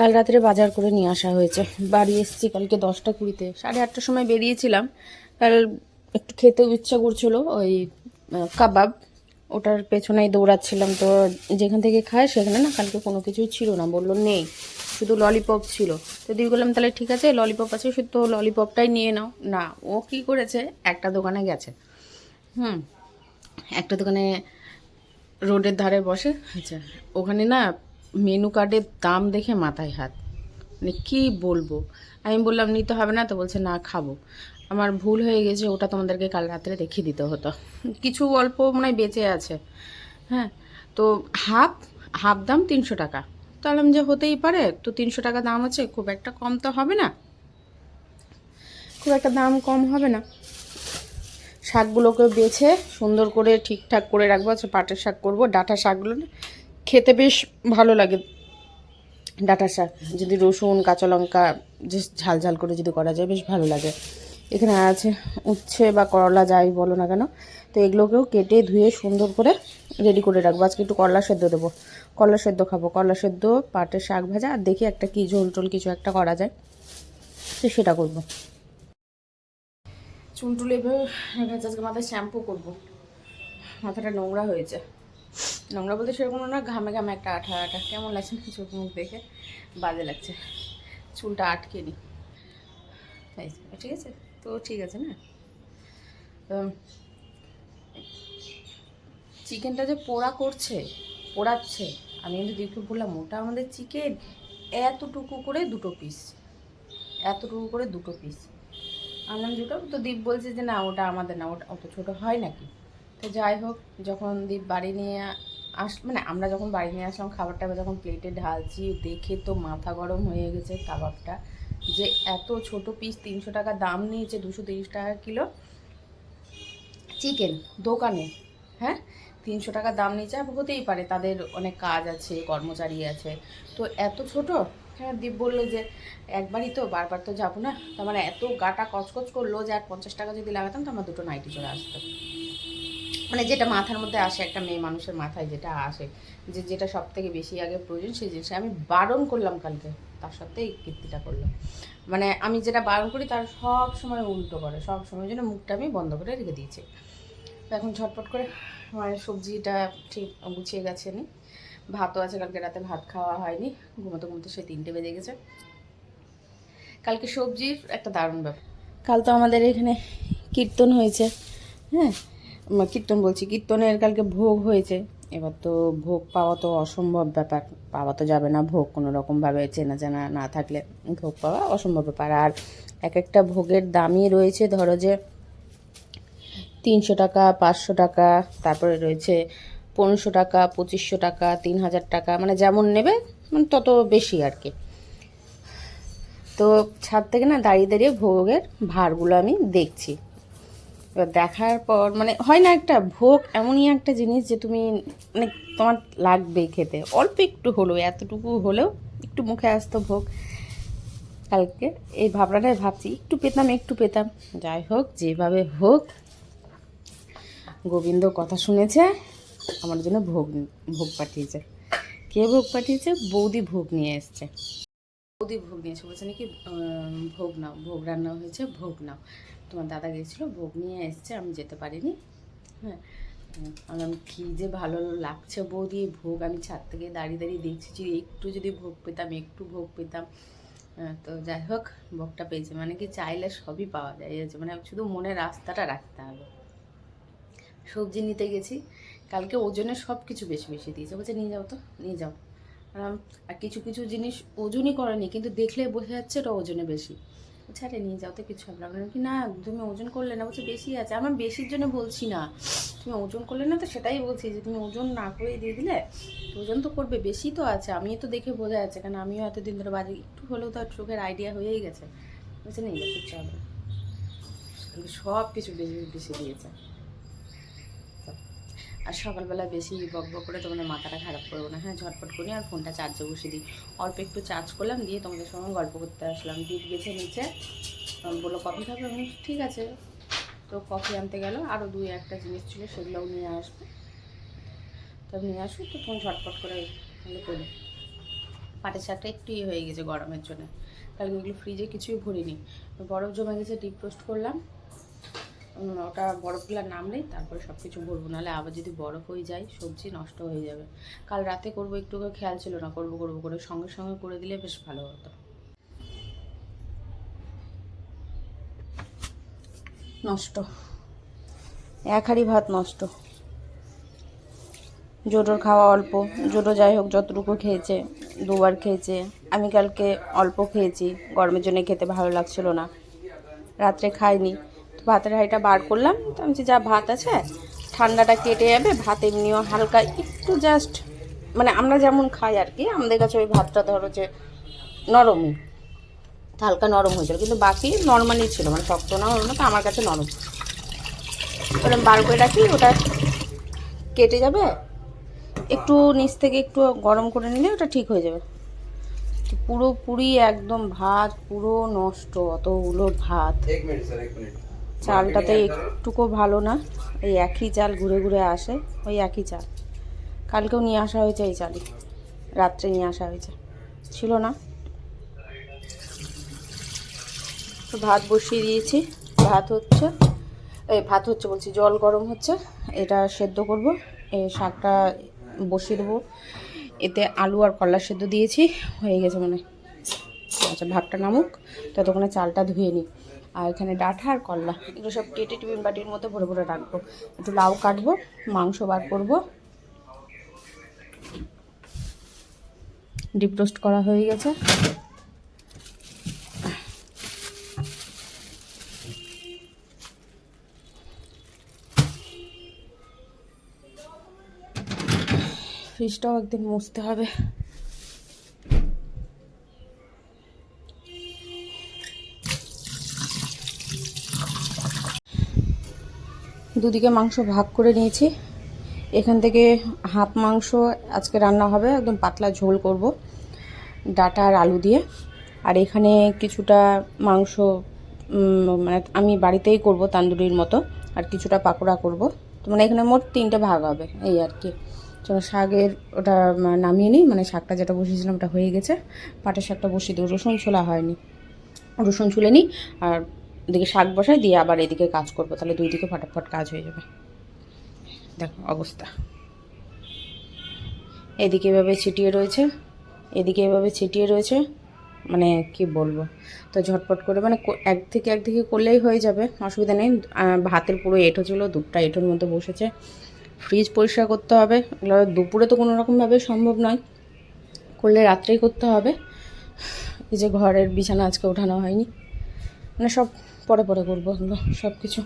কাল রাত্রে বাজার করে নিয়ে আসা হয়েছে। বাড়ি এসেছি কালকে 10টা 20-তে, 8:30টার সময় বেরিয়েছিলাম। কাল একটু খেতেও ইচ্ছা করছিল, ওই কাবাব, ওটার পেছনেই দৌড়াচ্ছিলাম। তো যেখান থেকে খায় সেখানে না কালকে কোনো কিছুই ছিল না, বললো নেই, শুধু ললিপপ ছিল। তো দিয়ে বললাম তাহলে ঠিক আছে, ললিপপ আছে, শুধু ললিপপটাই নিয়ে নাও না। ও কী করেছে, একটা দোকানে গেছে, একটা দোকানে রোডের ধারে বসে আচ্ছা, ওখানে না মেনু কার্ডের দাম দেখে মাথায় হাত, মানে কী বলবো। আমি বললাম নিতে হবে না, তো বলছে না খাবো। আমার ভুল হয়ে গেছে, ওটা তোমাদেরকে কাল রাত্রে রেখে দিতে হতো। কিছু অল্প মনে হয় বেঁচে আছে, হ্যাঁ। তো হাফ হাফ দাম 300 টাকা। তাহলে যে হতেই পারে, তো 300 টাকা দাম আছে, খুব একটা কম তো হবে না, খুব একটা দাম কম হবে না। শাকগুলোকে বেছে সুন্দর করে ঠিকঠাক করে রাখবো। আচ্ছা, পাটের শাক করবো, ডাঁটা শাকগুলো না খেতে বেশ ভালো লাগে। ডাঁটা শাক যদি রসুন কাঁচা লঙ্কা যে ঝাল ঝাল করে যদি করা যায় বেশ ভালো লাগে। এখানে আছে উচ্ছে বা করলা যাই বলো না কেন, তো এগুলোকেও কেটে ধুয়ে সুন্দর করে রেডি করে রাখবো। আজকে একটু করলা সেদ্ধ দেবো, করলা সেদ্ধ খাবো, করলা সেদ্ধ, পাটের শাক ভাজা, আর দেখি একটা কি ঝোল টোল কিছু একটা করা যায়, তো সেটা করবো। চুল টুল এভাবে আজকে মাথায় শ্যাম্পু করবো, মাথাটা নোংরা হয়েছে। নোংরা বলতে সেরকম না, ঘামে ঘামে একটা আঠা আঠা কেমন লাগছে না, চোখ মুখ দেখে বাজে লাগছে। চুলটা আটকে নি, ঠিক আছে তো, ঠিক আছে না। চিকেনটা যে পোড়া করছে, পোড়াচ্ছে, আমি কিন্তু দেখে বললাম ওটা আমাদের চিকেন, এতটুকু করে দুটো পিস, এতটুকু করে দুটো পিস আনলাম। দুটো তো দীপ বলছে যে না ওটা আমাদের না, ওটা অত ছোটো হয় নাকি। তো যাই হোক, যখন দীপ বাড়ি নিয়ে মানে আমরা যখন বাড়ি নিয়ে আসলাম খাবারটা, যখন প্লেটে ঢালছি দেখে তো মাথা গরম হয়ে গেছে। কাবাবটা যে এত ছোট পিস, 300 টাকা দাম নিয়েছে, 230 টাকা কিলো চিকেন দোকানে, হ্যাঁ 300 টাকা দাম নিয়েছে। হতেই পারে তাদের অনেক কাজ আছে, কর্মচারী আছে, তো এত ছোট। হ্যাঁ, দীপ বললো যে একবারই তো, বারবার তো যাবো না। তো আমার এত গাটা কচকচ করলো যে আর 50 টাকা যদি লাগাতাম তো আমার দুটো নাইটি চলে আসতো। মানে যেটা মাথার মধ্যে আসে, একটা মেয়ে মানুষের মাথায় যেটা আসে, যে যেটা সব থেকে বেশি আগে প্রয়োজন সেই জিনিসটা আমি বারণ করলাম কালকে, তার সত্ত্বেও এই কীর্তিটা করলো। মানে আমি যেটা বারণ করি তার সব সময় উল্টো করে, সব সময় জন্য মুখটা আমি বন্ধ করে রেখে দিয়েছি। তো এখন ঝটপট করে আমার সবজিটা ঠিক গুছিয়ে গেছে নি, ভাতও আছে, কালকে রাতে ভাত খাওয়া হয়নি, ঘুমোতে ঘুমোতে সে 3টে বেজে গেছে। কালকে সবজির একটা দারুণ ব্যাপার, কাল তো আমাদের এখানে কীর্তন হয়েছে, হ্যাঁ কীর্তন বলছি, কীর্তনের কালকে ভোগ হয়েছে। এবার তো ভোগ পাওয়া তো অসম্ভব ব্যাপার, পাওয়া তো যাবে না, ভোগ কোনো রকমভাবে চেনা জানা না থাকলে ভোগ পাওয়া অসম্ভব ব্যাপার। আর এক একটা ভোগের দামই রয়েছে, ধরো যে 300 টাকা, 500 টাকা, তারপরে রয়েছে 1500 টাকা, 2500 টাকা, 3000 টাকা, মানে যেমন নেবে মানে তত বেশি আর কি। তো ছাদ থেকে না দাঁড়িয়ে দাঁড়িয়ে ভোগের ভাঁড়গুলো আমি দেখছি। এবার দেখার পর মানে হয় না, একটা ভোগ এমনই একটা জিনিস যে তুমি মানে তোমার লাগবেই খেতে, অল্প একটু হলেও, এতটুকু হলেও একটু মুখে আসতো ভোগ। কালকে এই ভাবনাটাই ভাবছি, একটু পেতাম একটু পেতাম, যাই হোক যেভাবে হোক গোবিন্দ কথা শুনেছে, আমার জন্য ভোগ ভোগ পাঠিয়েছে। কে ভোগ পাঠিয়েছে? বৌদি ভোগ নিয়ে এসছে, বৌদি ভোগ নিয়েছে, বলছে নাকি ভোগ নাও, ভোগ রান্না হয়েছে, ভোগ নাও। তোমার দাদা গেছিলো, ভোগ নিয়ে এসছে, আমি যেতে পারিনি। হ্যাঁ, আমার কী যে ভালো লাগছে বৌদি ভোগ, আমি ছাদ থেকে দাঁড়িয়ে দাঁড়িয়ে দেখছি যে একটু যদি ভোগ পেতাম, একটু ভোগ পেতাম। তো যাই হোক ভোগটা পেয়েছে, মানে কি চাইলে সবই পাওয়া যায়, মানে শুধু মনে রাস্তাটা রাখতে হবে। সবজি নিতে গেছি কালকে, ওজনে সব কিছু বেশি বেশি দিয়েছে, বলছে নিয়ে যাও তো নিয়ে যাও। আর কিছু কিছু জিনিস ওজনই করেনি, কিন্তু দেখলে বোঝা যাচ্ছে এটা ওজনে বেশি। বলছে আরে নিয়ে যাও তো, কিছু হবে না। কি না তুমি ওজন করলে না, বলছে বেশি আছে। আমার বেশির জন্য বলছি না, তুমি ওজন করলে না, তো সেটাই বলছি যে তুমি ওজন না করে দিয়ে দিলে, ওজন তো করবে, বেশি তো আছে, আমি তো দেখে বোঝা যাচ্ছে, কারণ আমিও এতদিন ধরে বাজে, একটু হলেও তো চোখের আইডিয়া হয়েই গেছে। বলছে নিয়ে যাও, কিচ্ছু হবে না। সব কিছু বেশি বেশি দিয়েছে। আর সকালবেলা বেশি বক বক করে তোমাদের মাথাটা খারাপ করবো না, হ্যাঁ ঝটপট করি আর ফোনটা চার্জে বসিয়ে দিই। অল্প একটু চার্জ করলাম, দিয়ে তোমাদের সঙ্গে গল্প করতে আসলাম। দীপ গেছে নিচে, বললো কফি খাবে, আমি ঠিক আছে। তো কফি আনতে গেল, আরও 2-1টা জিনিস ছিল সেগুলোও নিয়ে আসবে, তো নিয়ে আসুক, তো ফোন ঝটপট করে তাহলে করি। পাটের শাকটা একটু হয়ে গেছে গরমের জন্য, কালকে ওগুলো ফ্রিজে কিছুই ভরিনি, বরফ জমে গেছে, ডিপ রোস্ট করলাম। ওটা বরফগুলো নামলেই তারপরে সব কিছু ভরবো, নাহলে আবার যদি বরফ হয়ে যায় সবজি নষ্ট হয়ে যাবে। কাল রাতে করবো, একটু খেয়াল ছিল না, করবো করে সঙ্গে সঙ্গে করে দিলে বেশ ভালো হতো। নষ্ট, এক হাঁড়ি ভাত নষ্ট। জোটোর খাওয়া অল্প, জোটো যাই হোক যতটুকু খেয়েছে, দুবার খেয়েছে। আমি কালকে অল্প খেয়েছি, গরমের জন্য খেতে ভালো লাগছিল না, রাত্রে খাইনি। তো ভাতের হাঁড়িটা বার করলাম, তো আমি যা ভাত আছে ঠান্ডাটা কেটে যাবে, ভাত এমনিও হালকা একটু জাস্ট মানে আমরা যেমন খাই আর কি, আমাদের কাছে ওই ভাতটা ধরো যে নরমই, হালকা নরম হয়েছিল, কিন্তু বাকি নর্মালি ছিল, মানে শক্ত না হলো না, তো আমার কাছে নরম। ওটা বার করে রাখি, ওটা কেটে যাবে, একটু নিচ থেকে একটু গরম করে নিলে ওটা ঠিক হয়ে যাবে। পুরোপুরি একদম ভাত পুরো নষ্ট, অতগুলো ভাত। চালটাতে একটুকু ভালো না, এই একই চাল ঘুরে ঘুরে আসে, ওই একই চাল। কালকেও নিয়ে আসা হয়েছে এই চালই, রাত্রে নিয়ে আসা হয়েছে, ছিল না। তো ভাত বসিয়ে দিয়েছি, ভাত হচ্ছে বলছি, জল গরম হচ্ছে, এটা সেদ্ধ করব। এই শাকটা বসিয়ে দেবো, এতে আলু আর কলা সেদ্ধ দিয়েছি, হয়ে গেছে মনে হয়। আচ্ছা ভাতটা নামুক, ততক্ষণে চালটা ধুয়ে নিই। আর এখানে ডাঁটা আর কলা এগুলো সব কেটে টিফিন বাটির মধ্যে ভরে ভরে রাখবো। একটু লাউ কাটবো, মাংস বার করবো। ডিপ রোস্ট করা হয়ে গেছে। ফ্রিজটাও একদিন মুছতে হবে। দুদিকে মাংস ভাগ করে নিয়েছি, এখান থেকে হাফ মাংস আজকে রান্না হবে, একদম পাতলা ঝোল করব ডাঁটা আর আলু দিয়ে। আর এখানে কিছুটা মাংস মানে আমি বাড়িতেই করব তান্দুরির মতো, আর কিছুটা পাকোড়া করব। তো মানে এখানে মোট 3টে ভাগ হবে এই আর কি। চলো শাকের ওটা নামিয়ে নিই, মানে শাকটা যেটা বসিয়েছিলাম ওটা হয়ে গেছে, পাটের শাকটা বসিয়ে দেবো। রসুন ছোলা হয়নি, রসুন ছুলে নিই, আর এদিকে শাক বসাই দিয়ে আবার এদিকে কাজ করব, তাহলে দুই দিকে ফটাফট কাজ হয়ে যাবে। দেখো অবস্থা, এদিকে এভাবে ছিটিয়ে রয়েছে, এদিকে এভাবে ছিটিয়ে রয়েছে, মানে কি বলবো। তো ঝটপট করে মানে একদিকে করলেই হয়ে যাবে, অসুবিধা নেই। ভাতের পুরো এঁঠো ছিল, দুধটা এঁঠোর মধ্যে বসেছে। ফ্রিজ পরিষ্কার করতে হবে, এগুলো দুপুরে তো কোনো রকমভাবে সম্ভব নয়, করলে রাত্রেই করতে হবে। এই যে ঘরের বিছানা আজকে ওঠানো হয়নি, মানে সব পরে পরে করবো এগুলো সব কিছু।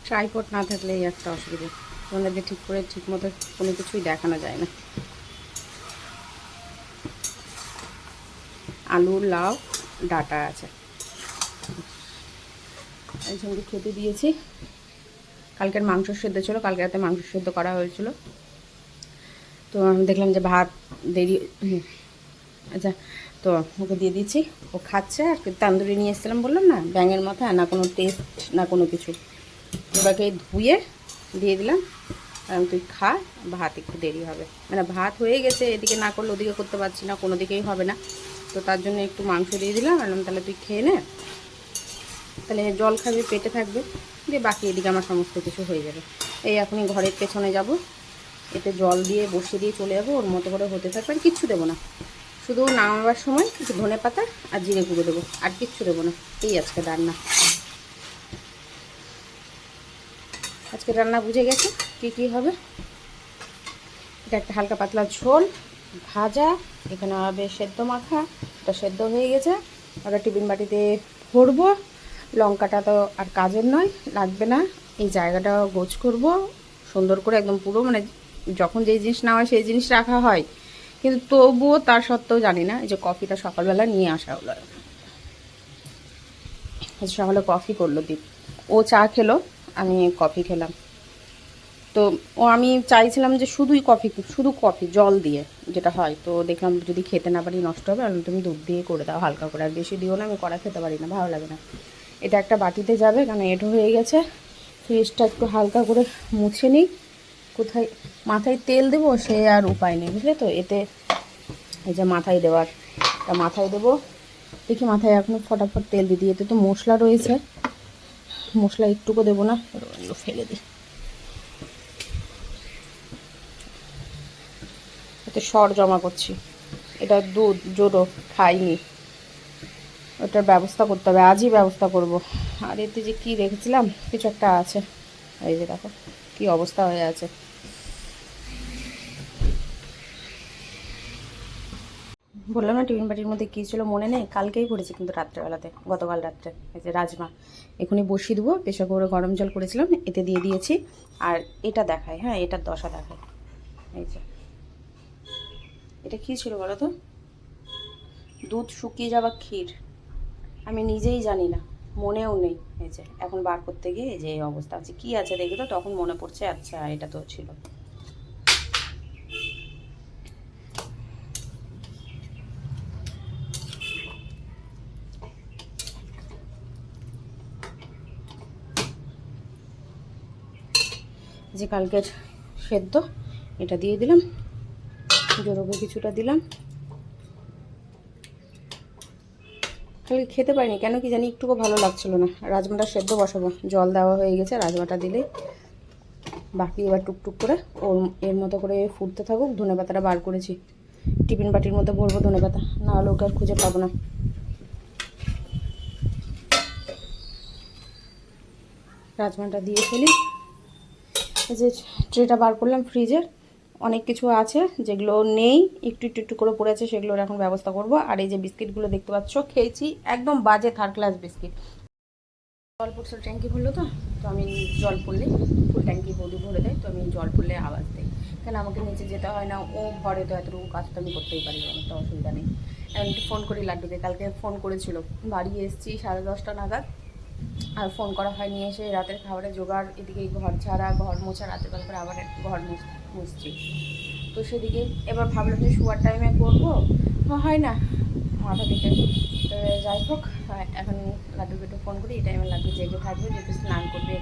ট্রাইপড না থাকলে এই একটা অসুবিধা, তোমাদেরকে ঠিক মতো কোনো কিছুই দেখানো যায় না। আলু লাউ ডাঁটা আছে, এই সঙ্গে খেতে দিয়েছি। কালকের মাংস সেদ্ধ ছিল, কালকে রাতে মাংস সেদ্ধ করা হয়েছিল, তো আমি দেখলাম যে ভাত দেরি, আচ্ছা তো ওকে দিয়ে দিচ্ছি, ও খাচ্ছে। আর তান্দুরি নিয়ে এসেছিলাম বললাম না, ব্যাঙের মাথা, না কোনো টেস্ট না কোনো কিছু, ওটাকে ধুয়ে দিয়ে দিলাম, কারণ তুই খা, ভাত একটু দেরি হবে, মানে ভাত হয়ে গেছে, এদিকে না করলে ওদিকে করতে পারছি না, কোনো দিকেই হবে না, তো তার জন্য একটু মাংস দিয়ে দিলাম, বললাম তাহলে তুই খেয়ে নে, তাহলে জল খাবি, পেটে থাকবে, দিয়ে বাকি এদিকে আমার সমস্ত কিছু হয়ে যাবে। এই এখনই ঘরের পেছনে যাব, এতে জল দিয়ে বসিয়ে দিয়ে চলে যাবো, ওর মতো করে হতে থাকবে, আর কিচ্ছু দেবো না, শুধু নামাবার সময় কিছু ধনে পাতা আর জিরে গুঁড়ো দেবো, আর কিচ্ছু দেবো না। এই আজকে রান্না। আজকে রান্না বুঝে গেছে কি কি হবে। এটা একটা হালকা পাতলা ঝোল, ভাজা, এখানে হবে সেদ্ধ মাখা। এটা সেদ্ধ হয়ে গেছে, ওটা টিফিন বাটিতে ভরবো। লঙ্কাটা তো আর কাজের নয়, লাগবে না। এই জায়গাটা গোছ করব সুন্দর করে, একদম পুরো মানে যখন যেই জিনিস না হয় সেই জিনিস রাখা হয়, কিন্তু তবুও তার সত্ত্বেও জানি না। এই যে কফিটা সকালবেলা নিয়ে আসা হলো, সকালে কফি করলো দীপ, ও চা খেলো, আমি কফি খেলাম। তো আমি চাইছিলাম যে শুধু কফি জল দিয়ে যেটা হয়, তো দেখলাম যদি খেতে না পারি নষ্ট হবে, আর তুমি দুধ দিয়ে করে দাও হালকা করে, আর বেশি দিও না, আমি কড়া খেতে পারি না, ভালো লাগে না। এটা একটা বাটিতে যাবে, কারণ এঁটো হয়ে গেছে। ফ্রিজটা একটু হালকা করে মুছে নিই, কোথায় মাথায় তেল দেবো সে আর উপায় নেই, বুঝলে তো। এতে এই যে মাথায় দেওয়ার, তা মাথায় দেবো, দেখি মাথায় এখনও ফটাফট তেল দিয়ে দিই। এতে তো মশলা রয়েছে, মশলা একটুকু দেবো না, ফেলে দিই। এতে সর জমা করছি, এটা দুধ জোড়ো খাইনি, ওটার ব্যবস্থা করতে হবে, আজই ব্যবস্থা করব। আর এতে যে কি রেখেছিলাম কিছু একটা আছে, এই যে দেখো কি অবস্থা হয়ে আছে। বললাম না টিফিন বাটির মধ্যে কী ছিল মনে নেই, কালকেই করেছি কিন্তু রাত্রেবেলাতে, গতকাল রাত্রে। এই যে রাজমা এখনই বসিয়ে দেবো, প্রেশার কুকারে গরম জল করেছিলাম, এতে দিয়ে দিয়েছি। আর এটা দেখায়, হ্যাঁ এটার দশা দেখায়। এই যে এটা কী ছিল বলো তো, দুধ শুকিয়ে যাওয়া ক্ষীর, আমি নিজেই জানি না, মনেও নেই। এই যে এখন বার করতে গিয়ে এই যে এই অবস্থা আছে। কি আছে দেখি তো, তখন মনে পড়ছে আচ্ছা এটা তো ছিল। যে কালকের সেদ্ধ এটা দিয়ে দিলাম, জোরবে কিছুটা দিলাম। কালকে খেতে পারিনি কেন কি জানি, একটুকু ভালো লাগছিল না। রাজমাটা সেদ্ধ বসাবো, জল দেওয়া হয়ে গেছে, রাজমাটা দিলে বাকি এবার টুকটুক করে ওর এর মতো করে ফুটতে থাকুক। ধনেপাতাটা বার করেছি, টিফিন বাটির মধ্যে ভরবো ধনেপাতা, না হলে ওকে আর খুঁজে পাবো না। রাজমাটা দিয়ে ফেলি। এই যে ট্রেটা বার করলাম ফ্রিজের, অনেক কিছু আছে যেগুলো নেই, একটু একটু একটু করে পড়েছে, সেগুলোর এখন ব্যবস্থা করব। আর এই যে বিস্কিটগুলো দেখতে পাচ্ছ খেয়েছি, একদম বাজে থার্ড ক্লাস বিস্কিট। জল পড়ছে, ট্যাঙ্কি ভরলো তো, তো আমি জল পড়লে ফুল ট্যাঙ্কি বৌদি ভরে দেয়, তো আমি জল পড়লে আওয়াজ দিই, কেন আমাকে নিচে যেতে হয় না, ও ঘরে তো এতটুকু কাজ তো আমি করতেই পারি, আমার তো অসুবিধা নেই। এখন একটু ফোন করি লাড্ডুকে, কালকে ফোন করেছিল, বাড়ি এসেছি 10:30 নাগাদ, আর ফোন করা হয়নি। এসে রাতের খাবারের জোগাড়, এদিকে ঘর ঝাড়া, ঘর মোছা, রাতের বেলা করে আবার ঘর মুছছি, তো সেদিকে এবার ভাবলাম যে শোয়ার টাইমে করবো, হয় না মাথা থেকে। তো যাই হোক, এখন লাড্ডুকে একটু ফোন করি, এই টাইমে লাড্ডু জেগে থাকবে, যেহেতু স্নান করবে।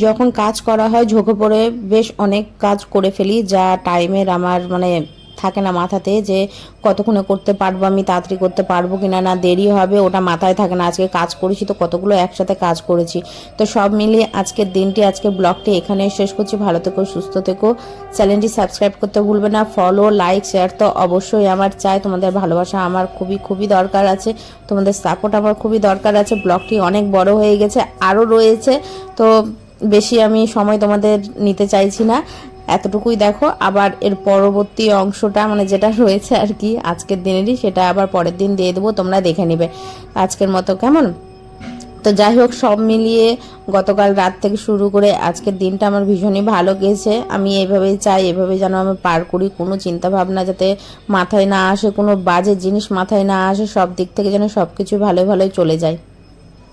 যখন কাজ করা হয় ঝোঁকে পড়ে বেশ অনেক কাজ করে ফেলি, যা টাইমের আমার মানে থাকে না মাথাতে, যে কতক্ষণে করতে পারবো, আমি তাড়াতাড়ি করতে পারবো কিনা, না দেরি হবে, ওটা মাথায় থাকে না। আজকে কাজ করেছি তো কতগুলো একসাথে কাজ করেছি, তো সব মিলিয়ে আজকের দিনটি, আজকের ব্লগটি এখানে শেষ করছি। ভালো থেকো, সুস্থ থেকো, চ্যানেলটি সাবস্ক্রাইব করতে ভুলবে না, ফলো লাইক শেয়ার তো অবশ্যই আমার চাই। তোমাদের ভালোবাসা আমার খুবই খুবই দরকার আছে, তোমাদের সাপোর্ট আমার খুবই দরকার আছে। ব্লগটি অনেক বড় হয়ে গেছে, আরও রয়েছে, তো বেশি আমি সময় তোমাদের নিতে চাইছি না, এতটুকুই দেখো। আবার এর পরবর্তী অংশটা মানে যেটা রয়েছে আর কি আজকের দিনেরই, সেটা আবার পরের দিন দিয়ে দেবো, তোমরা দেখে নেবে। আজকের মতো কেমন, তো যাই হোক সব মিলিয়ে গতকাল রাত থেকে শুরু করে আজকের দিনটা আমার ভীষণই ভালো গেছে। আমি এইভাবেই চাই, এভাবে যেন আমি পার করি, কোনো চিন্তা ভাবনা যাতে মাথায় না আসে, কোনো বাজে জিনিস মাথায় না আসে, সব দিক থেকে যেন সব কিছু ভালো ভালোই চলে যায়।